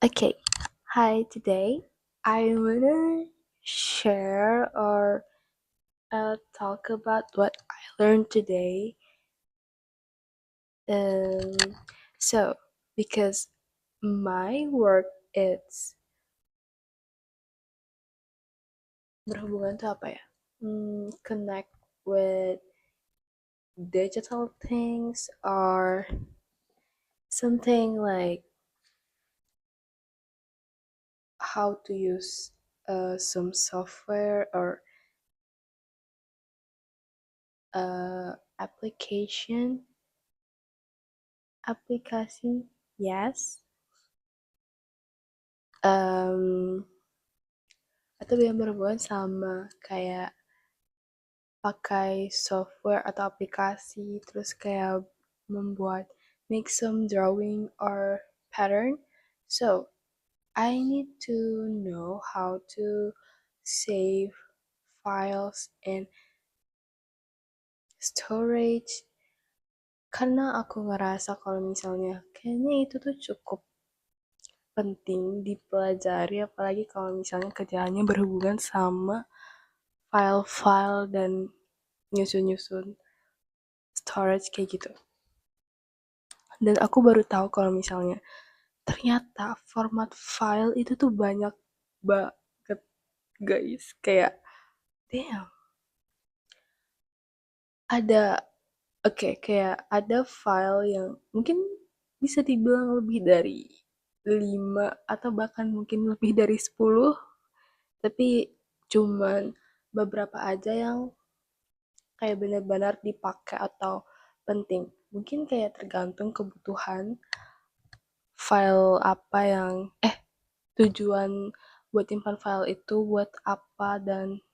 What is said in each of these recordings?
Okay, hi. Today I wanna share or talk about what I learned today. Um, so because my work is berhubungan tuh apa ya? Connect with digital things or something like how to use some software or application aplikasi. Yes. um, atau yang berhubungan sama kayak pakai software atau aplikasi terus kayak membuat make some drawing or pattern. So I need to know how to save files and storage karena aku ngerasa kalau misalnya kayaknya itu tuh cukup penting dipelajari, apalagi kalau misalnya kerjaannya berhubungan sama file-file dan nyusun-nyusun storage kayak gitu. Dan aku baru tahu kalau misalnya ternyata format file itu tuh banyak banget, guys. Kayak damn, ada kayak ada file yang mungkin bisa dibilang lebih dari 5 atau bahkan mungkin lebih dari 10, tapi cuman beberapa aja yang kayak benar-benar dipakai atau penting. Mungkin kayak tergantung kebutuhan file apa yang tujuan buat simpan file itu buat apa dan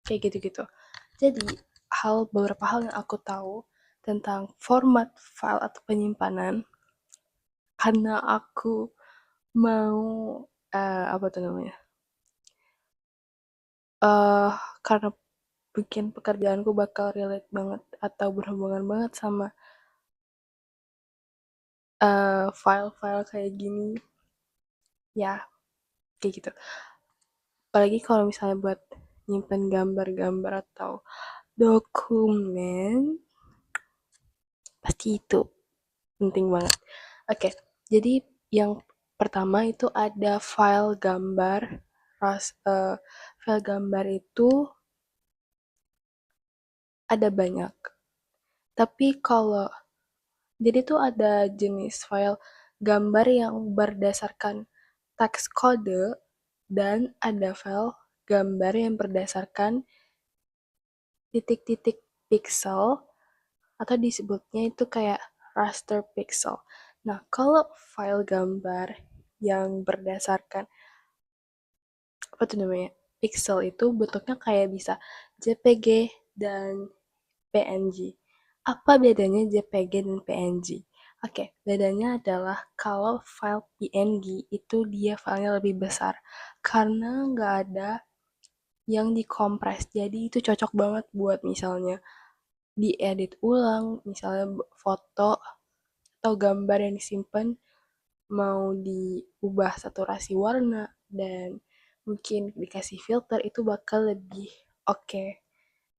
kayak gitu-gitu. Jadi beberapa hal yang aku tahu tentang format file atau penyimpanan karena aku mau apa tuh namanya? eh karena bikin pekerjaanku bakal relate banget atau berhubungan banget sama file-file kayak gini, ya kayak gitu. Apalagi kalau misalnya buat nyimpen gambar-gambar atau dokumen, pasti itu penting banget. Oke, jadi yang pertama itu ada file gambar. File gambar itu ada banyak. Tapi kalau jadi tuh ada jenis file gambar yang berdasarkan teks kode dan ada file gambar yang berdasarkan titik-titik pixel atau disebutnya itu kayak raster pixel. Nah, kalau file gambar yang berdasarkan apa tuh namanya? Pixel itu bentuknya kayak bisa JPG dan PNG. Apa bedanya JPG dan PNG? Oke, bedanya adalah kalau file PNG itu dia filenya lebih besar karena nggak ada yang dikompres. Jadi itu cocok banget buat misalnya diedit ulang, misalnya foto atau gambar yang disimpan mau diubah saturasi warna dan mungkin dikasih filter itu bakal lebih oke.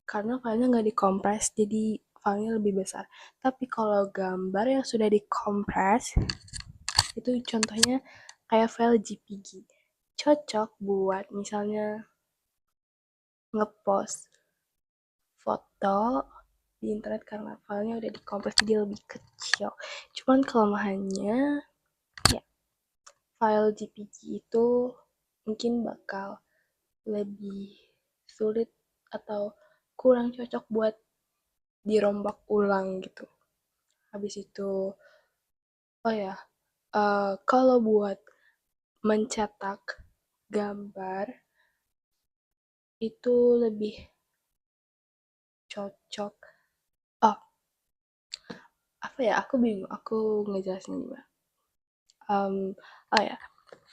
Karena filenya nggak dikompres jadi filenya lebih besar. Tapi kalau gambar yang sudah dikompres itu contohnya kayak file JPG, cocok buat misalnya ngepost foto di internet karena filenya udah dikompres jadi lebih kecil. Cuman kelemahannya ya file JPG itu mungkin bakal lebih sulit atau kurang cocok buat dirombak ulang gitu. Habis itu, oh ya, kalau buat mencetak gambar itu lebih cocok. Oh, apa ya? Aku bingung. Aku ngejelasin gimana. Oh ya,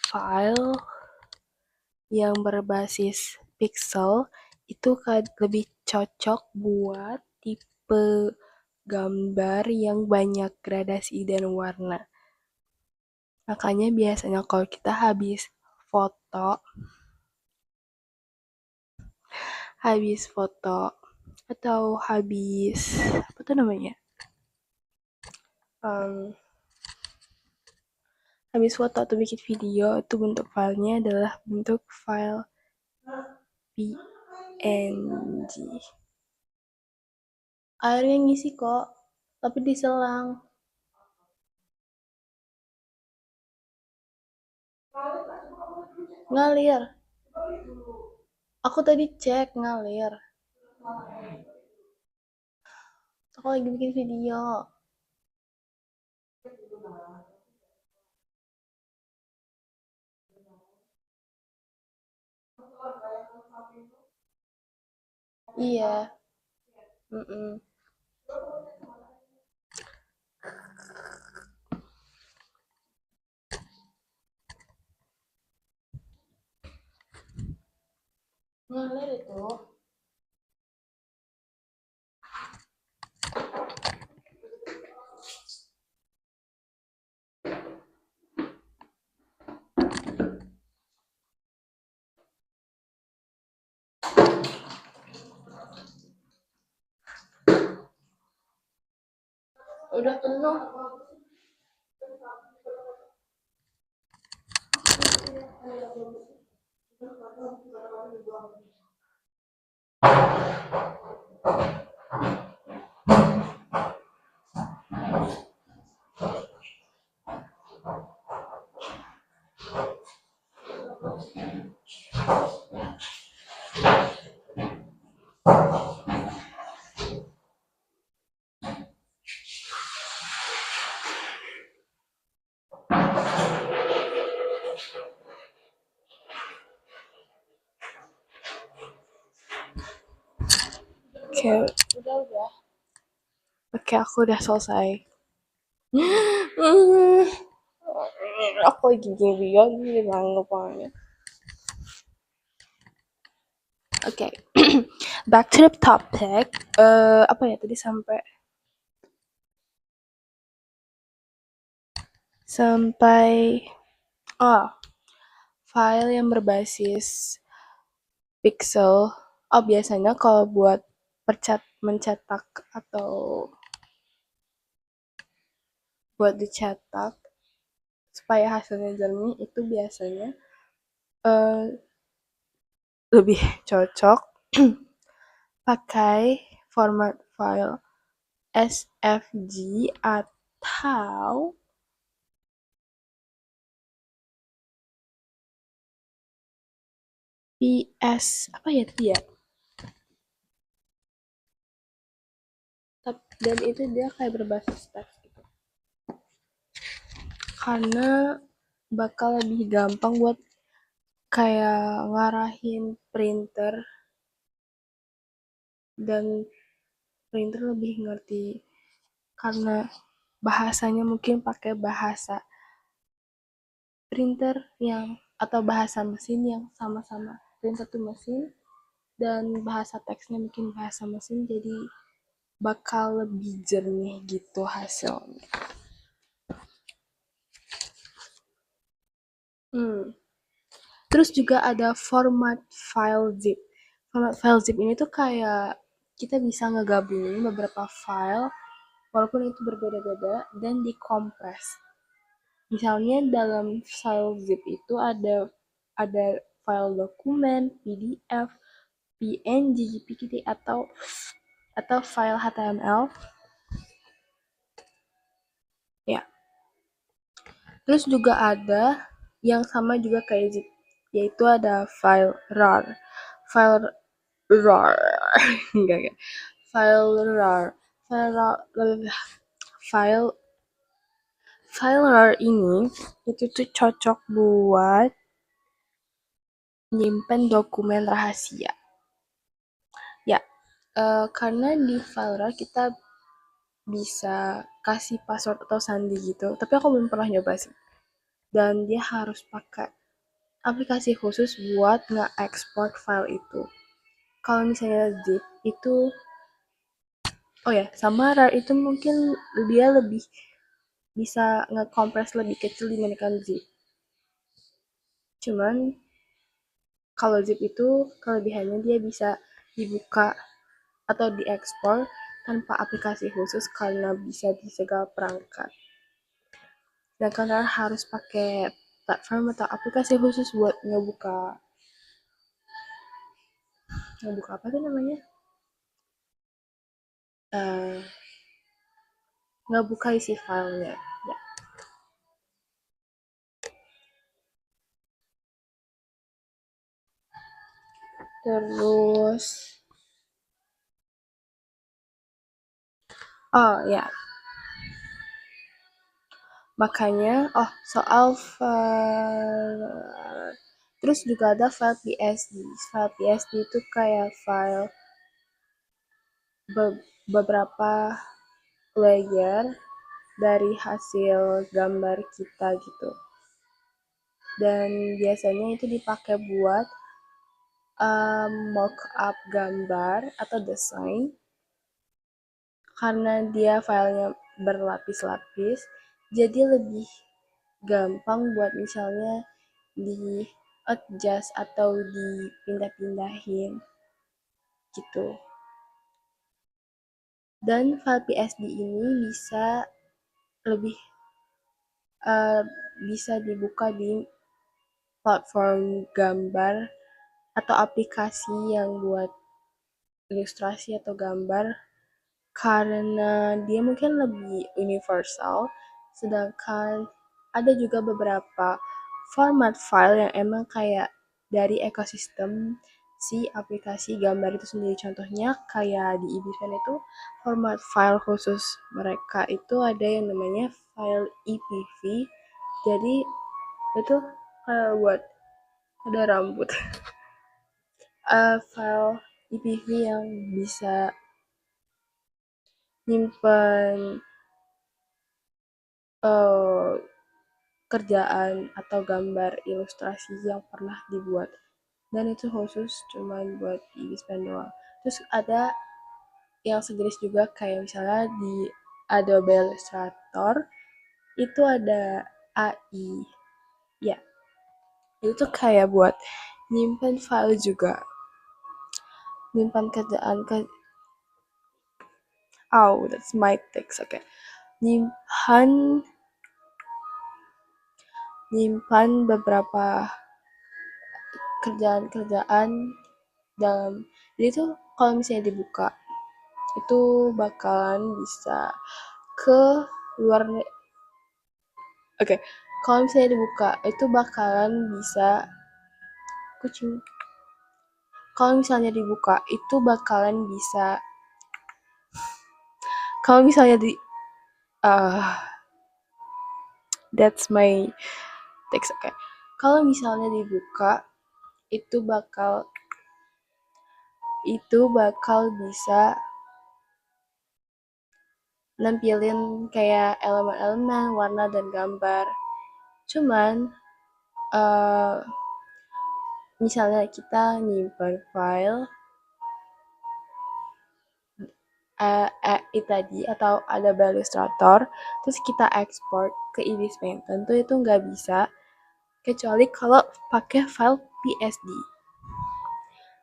file yang berbasis pixel itu lebih cocok buat tipe gambar yang banyak gradasi dan warna. Makanya biasanya kalau kita habis foto atau apa tuh namanya? Em, habis foto atau bikin video itu bentuk filenya adalah bentuk file PNG. Airnya ngisi kok, tapi diselang. Ngalir. Aku tadi cek ngalir. Aku lagi bikin video. Iya. Mm-mm. Ngalir itu. Udah penuh. Oke, udah. Oke, aku udah selesai. Aku lagi bikin video jadi nggak pokoknya. Oke, back to the topic. Apa ya tadi sampai oh, file yang berbasis pixel. Oh, biasanya kalau buat mencetak atau buat dicetak supaya hasilnya jernih itu biasanya eh, lebih cocok pakai format file SVG atau PS apa ya dia? Dan itu dia kayak berbasis teks gitu. Karena bakal lebih gampang buat kayak ngarahin printer dan printer lebih ngerti karena bahasanya mungkin pakai bahasa printer yang atau bahasa mesin yang sama-sama printer tuh mesin dan bahasa teksnya mungkin bahasa mesin jadi bakal lebih jernih gitu hasilnya. Terus juga ada format file zip. Format file zip ini tuh kayak kita bisa ngegabungin beberapa file walaupun itu berbeda-beda dan dikompres. Misalnya dalam file zip itu ada file dokumen, PDF, PNG, PPT atau file HTML. Ya. Terus juga ada yang sama juga kayak zip, yaitu ada file RAR. File RAR. Enggak. File RAR. File RAR. File file RAR ini itu tuh cocok buat nyimpen dokumen rahasia. Ya, karena di file RAR kita bisa kasih password atau sandi gitu, tapi aku belum pernah nyoba sih. Dan dia harus pakai aplikasi khusus buat nge-export file itu. Kalau misalnya zip itu, oh ya, sama RAR itu mungkin dia lebih bisa nge-compress lebih kecil dibandingkan zip. Cuman kalau zip itu kelebihannya dia bisa dibuka atau diekspor tanpa aplikasi khusus karena bisa di segala perangkat. Dan kalian harus pakai platform atau aplikasi khusus buat ngebuka apa tuh namanya? Eh, ngebuka isi filenya. Ya. Terus, oh ya, makanya, soal file, terus juga ada file PSD. File PSD itu kayak file beberapa layer dari hasil gambar kita gitu. Dan biasanya itu dipakai buat mock-up gambar atau desain karena dia filenya berlapis-lapis, jadi lebih gampang buat misalnya di adjust atau dipindah-pindahin gitu. Dan file PSD ini lebih uh, bisa dibuka di platform gambar atau aplikasi yang buat ilustrasi atau gambar karena dia mungkin lebih universal, sedangkan ada juga beberapa format file yang emang kayak dari ekosistem si aplikasi gambar itu sendiri. Contohnya kayak di eBizen itu format file khusus mereka itu ada yang namanya file EPV. Jadi itu kayak buat ada rambut. File EPV yang bisa nyimpen uh, kerjaan atau gambar ilustrasi yang pernah dibuat, dan itu khusus cuman buat di Dispen doang. Terus ada yang sejenis juga kayak misalnya di Adobe Illustrator itu ada AI ya, itu tuh kayak buat nyimpen file juga, nyimpan kerjaan ke that's my text. Okay, nyimpan nyimpan beberapa kerjaan-kerjaan dalam, jadi tuh kalau misalnya dibuka itu bakalan bisa ke luar. Oke, kalau misalnya dibuka itu bakalan bisa kucing, kalau misalnya dibuka itu bakalan bisa, kalau misalnya di uh, that's my text. Oke, kalau misalnya dibuka itu bakal bisa nampilin kayak elemen-elemen warna dan gambar. Cuman misalnya kita nyimpan file tadi atau ada Illustrator, terus kita ekspor ke eBizen, tentu itu nggak bisa kecuali kalau pakai file PSD.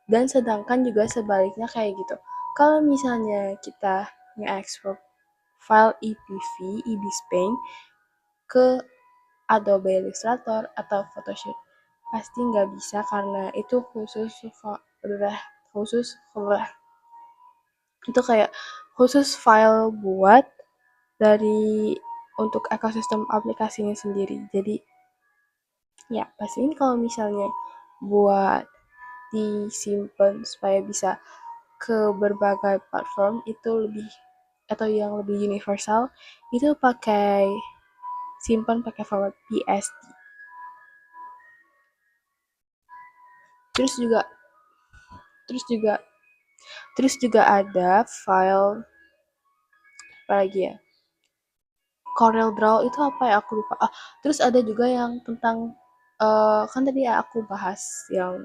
Dan sedangkan juga sebaliknya kayak gitu. Kalau misalnya kita nge-export file EPV, eBizen ke Adobe Illustrator atau Photoshop, pasti nggak bisa karena itu khusus itu kayak khusus file buat dari untuk ekosistem aplikasinya sendiri. Jadi ya pastiin kalau misalnya buat disimpan supaya bisa ke berbagai platform itu lebih, atau yang lebih universal, itu simpan pakai format PSD. Terus juga terus juga terus juga ada file apa lagi ya? Corel Draw itu apa ya, aku lupa. Terus ada juga yang tentang kan tadi aku bahas yang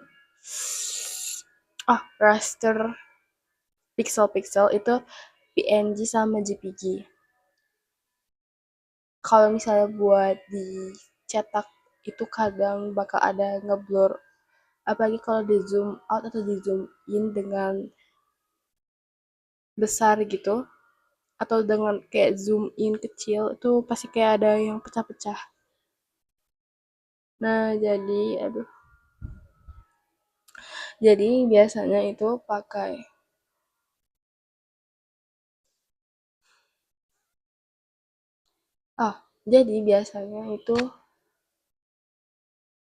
raster pixel-pixel itu PNG sama JPG. kalau misalnya buat dicetak itu kadang bakal ada ngeblur, apalagi kalau di zoom out atau di zoom in dengan besar gitu, atau dengan kayak zoom in kecil itu pasti kayak ada yang pecah-pecah. Nah, jadi biasanya itu pakai ah, jadi biasanya itu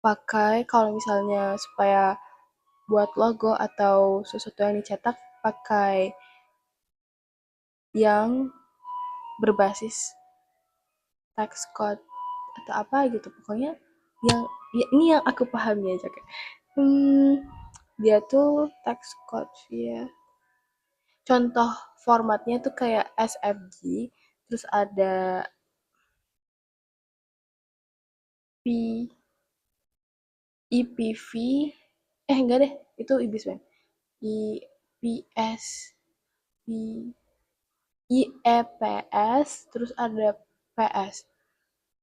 pakai kalau misalnya supaya buat logo atau sesuatu yang dicetak pakai yang berbasis text code atau apa gitu pokoknya yang ya, ini yang aku pahami aja kayak dia tuh text code ya, contoh formatnya tuh kayak SFG, terus ada P IPV, enggak deh, itu ibis band, IPS, I IEPS, terus ada PS.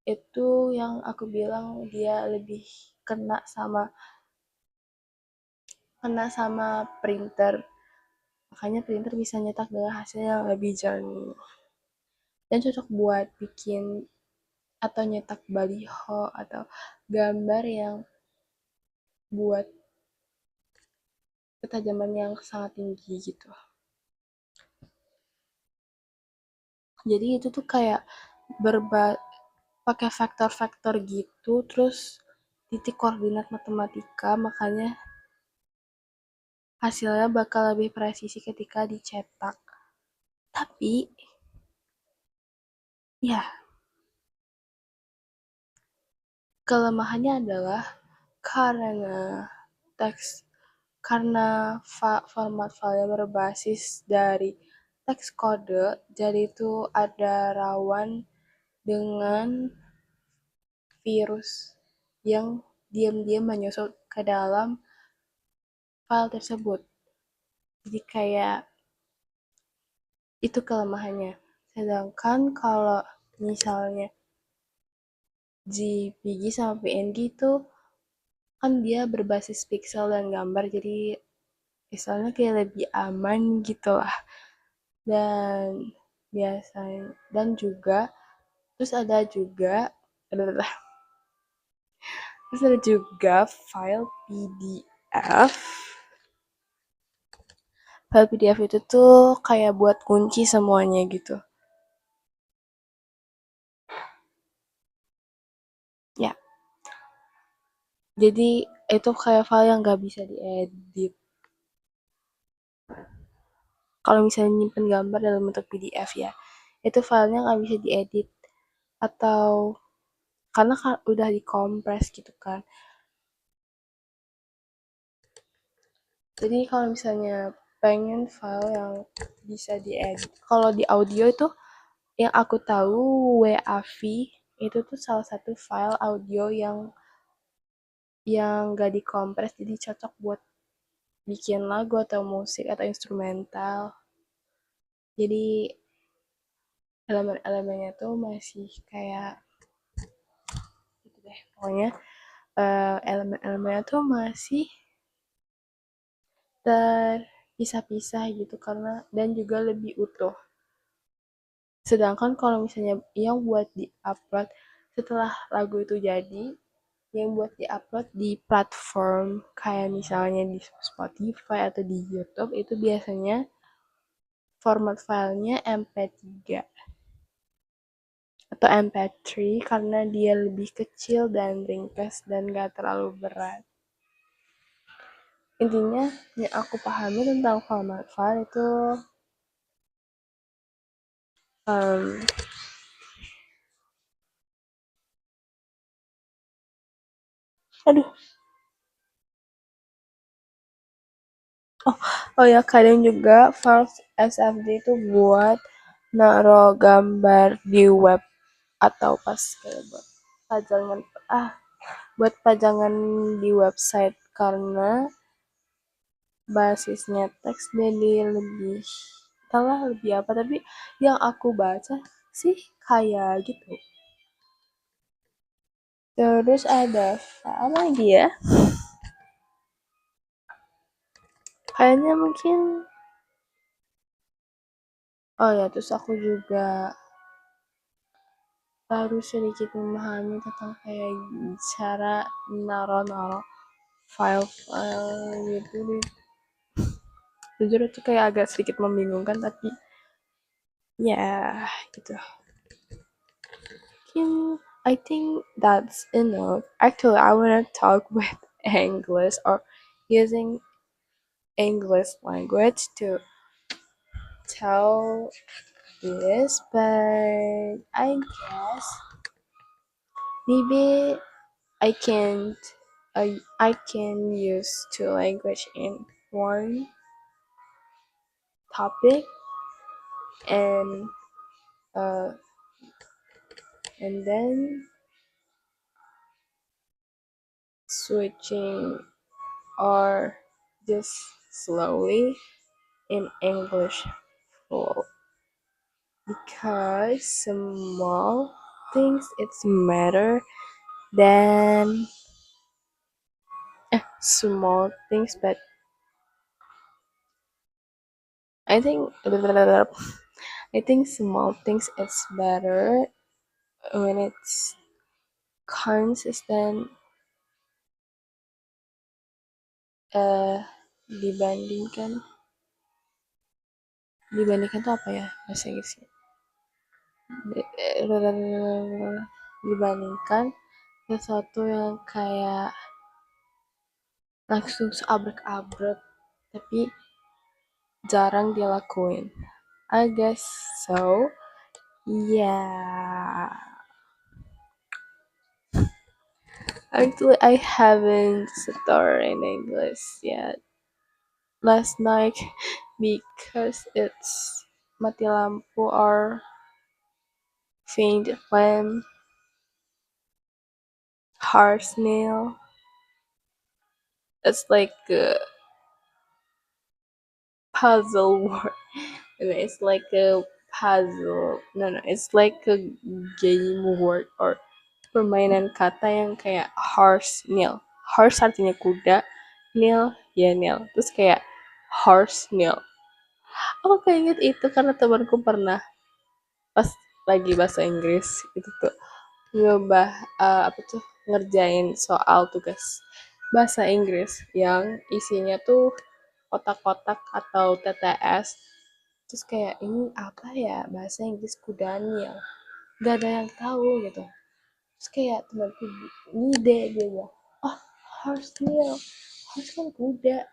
Itu yang aku bilang dia lebih kena sama kena sama printer. Makanya printer bisa nyetak dengan hasil yang lebih jernih. Dan cocok buat bikin atau nyetak baliho atau gambar yang buat ketajaman yang sangat tinggi gitu. Jadi itu tuh kayak berba pakai vektor-vektor gitu, terus titik koordinat matematika, makanya hasilnya bakal lebih presisi ketika dicetak. Tapi, ya, kelemahannya adalah karena teks karena format file berbasis dari teks kode, jadi itu ada rawan dengan virus yang diam-diam menyusup ke dalam file tersebut. Jadi kayak itu kelemahannya. Sedangkan kalau misalnya JPG sama PNG itu kan dia berbasis pixel dan gambar, jadi misalnya kayak lebih aman gitu lah. Dan biasanya dan juga terus ada juga adalah terus ada juga file PDF itu tuh kayak buat kunci semuanya gitu ya, jadi itu kayak file yang gak bisa diedit kalau misalnya nyimpen gambar dalam bentuk PDF ya, itu filenya nggak bisa diedit atau karena kan udah dikompres gitu kan. Jadi kalau misalnya pengen file yang bisa diedit, kalau di audio itu yang aku tahu WAV itu tuh salah satu file audio yang gak dikompres, jadi cocok buat bikin lagu atau musik atau instrumental. Jadi elemen-elemennya tuh masih kayak gitu deh. Pokoknya elemen-elemennya tuh masih terpisah-pisah gitu karena dan juga lebih utuh. Sedangkan kalau misalnya yang buat di-upload setelah lagu itu jadi, yang buat di-upload di platform kayak misalnya di Spotify atau di YouTube itu biasanya format filenya MP3 atau MP3 karena dia lebih kecil dan ringkas dan gak terlalu berat. Intinya yang aku pahami tentang format file itu um, aduh, oh oh ya kadang juga file SFD itu buat naruh gambar di web atau pas kayak buat pajangan buat pajangan di website karena basisnya teks jadi lebih entahlah lebih apa, tapi yang aku baca sih kayak gitu. Terus ada apa lagi ya? Kayaknya mungkin oh ya, terus aku juga baru sedikit memahami tentang kayak cara naro-naro file-file gitu deh. Jujur itu kayak agak sedikit membingungkan tapi ya gitu. I think that's enough. Actually, I wanna talk with English or using English language to tell this, but I guess maybe I can't. I can use two language in one topic, and uh, and then switching or just slowly in English full because small things it's matter than small things, but I think I think small things it's better when it's consistent uh, dibandingkan dibandingkan tuh apa ya bahasa Inggrisnya, dibandingkan sesuatu yang kayak langsung seabrek-abrek tapi jarang dilakuin. I guess so. Yeah. Actually, I haven't started in English yet. Last night because it's mati lampu or faint lamp, harsh nail. It's like a puzzle word. It's like a puzzle. No, it's like a game word or permainan kata yang kayak horse nail. Horse artinya kuda, nail ya nail. Terus kayak horse nail. Aku keinget itu karena temanku pernah pas lagi bahasa Inggris itu tuh nyoba apa tuh ngerjain soal tugas bahasa Inggris yang isinya tuh kotak-kotak atau TTS. Terus kayak ini apa ya bahasa Inggris kudanya, gak ada yang tahu gitu. Terus kayak temanku ngide, dia bilang oh horse meal, horse kan kuda,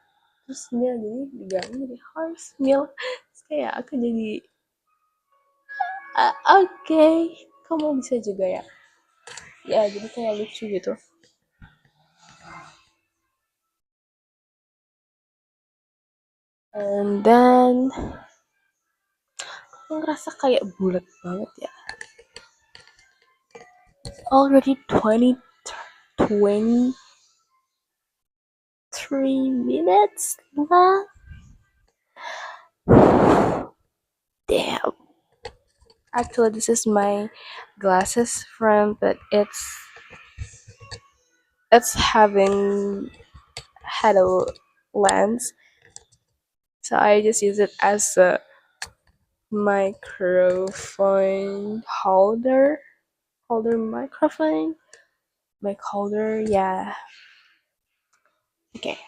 terus meal jadi digabung jadi horse meal. Terus kayak aku jadi oke, kamu bisa juga ya. Ya jadi kayak lucu gitu. And then aku ngerasa kayak bulat banget ya. Already 23 minutes left. Damn. Actually, this is my glasses frame, but it's having had a lens, so I just use it as a microphone microphone mic holder. Yeah. Okay.